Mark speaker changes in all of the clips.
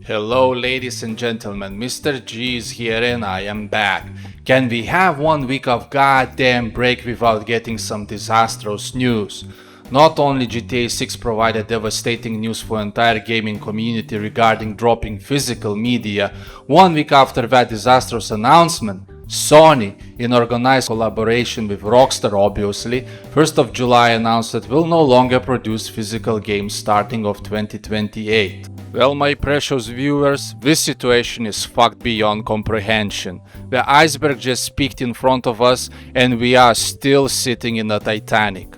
Speaker 1: Hello ladies and gentlemen, Mr. G is here and I am back. Can we have 1 week of goddamn break without getting some disastrous news? Not only GTA 6 provided devastating news for the entire gaming community regarding dropping physical media, 1 week after that disastrous announcement, Sony, in organized collaboration with Rockstar obviously, 1st of July announced that will no longer produce physical games starting of 2028. Well, my precious viewers, this situation is fucked beyond comprehension. The iceberg just peaked in front of us and we are still sitting in the Titanic.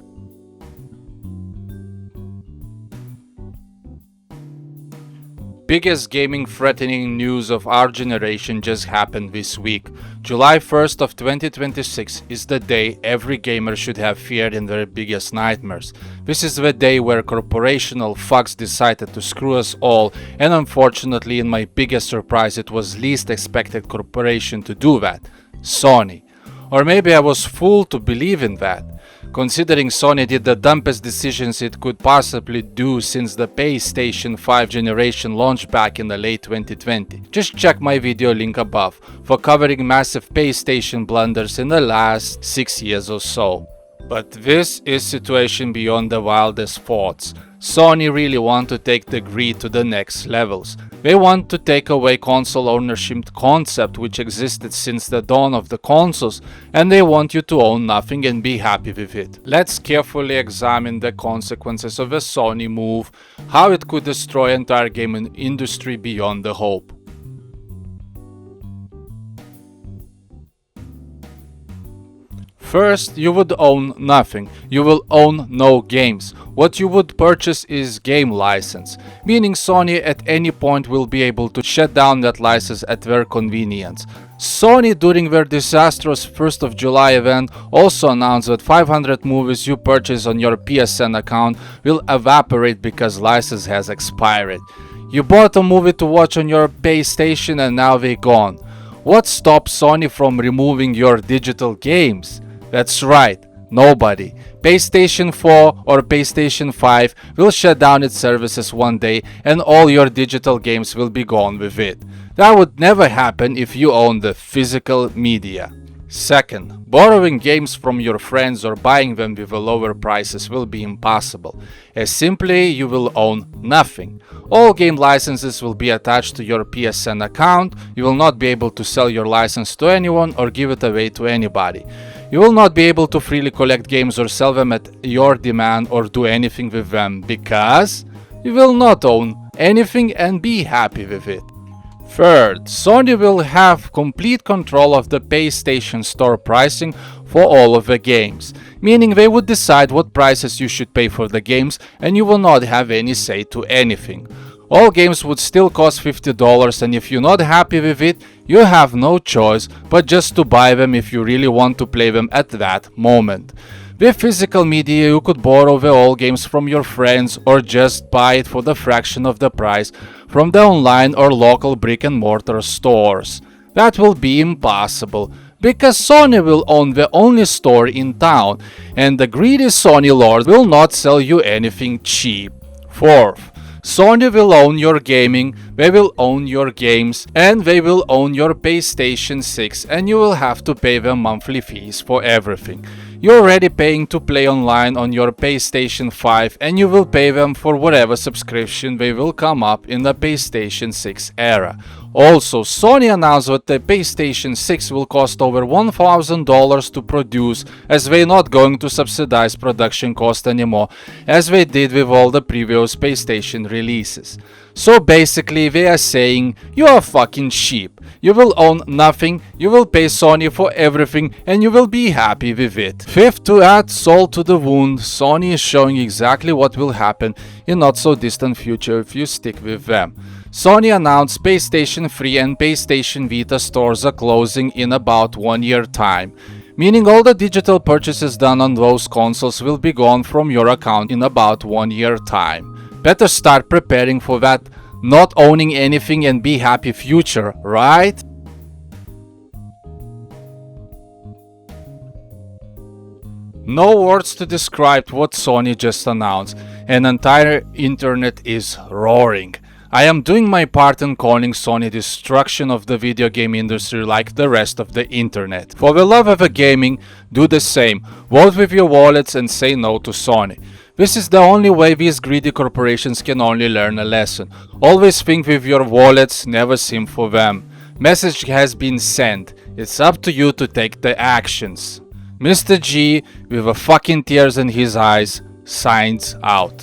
Speaker 1: Biggest gaming threatening news of our generation just happened this week. July 1st of 2026 is the day every gamer should have feared in their biggest nightmares. This is the day where corporational fucks decided to screw us all, and unfortunately, in my biggest surprise, it was least expected corporation to do that, Sony. Or maybe I was fooled to believe in that, considering Sony did the dumbest decisions it could possibly do since the PlayStation 5 generation launched back in the late 2020. Just check my video link above for covering massive PlayStation blunders in the last 6 years or so. But this is situation beyond the wildest thoughts. Sony really want to take the greed to the next levels. They want to take away console ownership concept which existed since the dawn of the consoles, and they want you to own nothing and be happy with it. Let's carefully examine the consequences of a Sony move, how it could destroy entire gaming industry beyond the hope. First, you would own nothing. You will own no games. What you would purchase is game license, meaning Sony at any point will be able to shut down that license at their convenience. Sony during their disastrous 1st of July event also announced that 500 movies you purchase on your PSN account will evaporate because license has expired. You bought a movie to watch on your PlayStation and now they're gone. What stops Sony from removing your digital games? That's right, nobody. PlayStation 4 or PlayStation 5 will shut down its services one day and all your digital games will be gone with it. That would never happen if you own the physical media. Second, borrowing games from your friends or buying them with lower prices will be impossible, as simply you will own nothing. All game licenses will be attached to your PSN account. You will not be able to sell your license to anyone or give it away to anybody. You will not be able to freely collect games or sell them at your demand or do anything with them because you will not own anything and be happy with it. Third, Sony will have complete control of the PlayStation Store pricing for all of the games, meaning they would decide what prices you should pay for the games and you will not have any say to anything. All games would still cost $50 and if you're not happy with it, you have no choice but just to buy them if you really want to play them at that moment. With physical media, you could borrow the old games from your friends or just buy it for the fraction of the price from the online or local brick and mortar stores. That will be impossible because Sony will own the only store in town and the greedy Sony lord will not sell you anything cheap. Fourth, Sony will own your gaming, they will own your games, and they will own your PlayStation 6 and you will have to pay them monthly fees for everything. You're already paying to play online on your PlayStation 5 and you will pay them for whatever subscription they will come up in the PlayStation 6 era. Also, Sony announced that the PlayStation 6 will cost over $1,000 to produce as they're not going to subsidize production cost anymore as they did with all the previous PlayStation releases. So basically they are saying you are fucking cheap. You will own nothing, you will pay Sony for everything and you will be happy with it. Fifth, to add salt to the wound, Sony is showing exactly what will happen in not so distant future if you stick with them. Sony announced PlayStation 3 and PlayStation Vita stores are closing in about 1 year time, meaning all the digital purchases done on those consoles will be gone from your account in about 1 year time. Better start preparing for that not owning anything and be happy future, right? No words to describe what Sony just announced, and entire internet is roaring. I am doing my part in calling Sony destruction of the video game industry like the rest of the internet. For the love of a gaming, do the same. Vote with your wallets and say no to Sony. This is the only way these greedy corporations can only learn a lesson. Always think with your wallets, never sim for them. Message has been sent. It's up to you to take the actions. Mr. G, with a fucking tears in his eyes, signs out.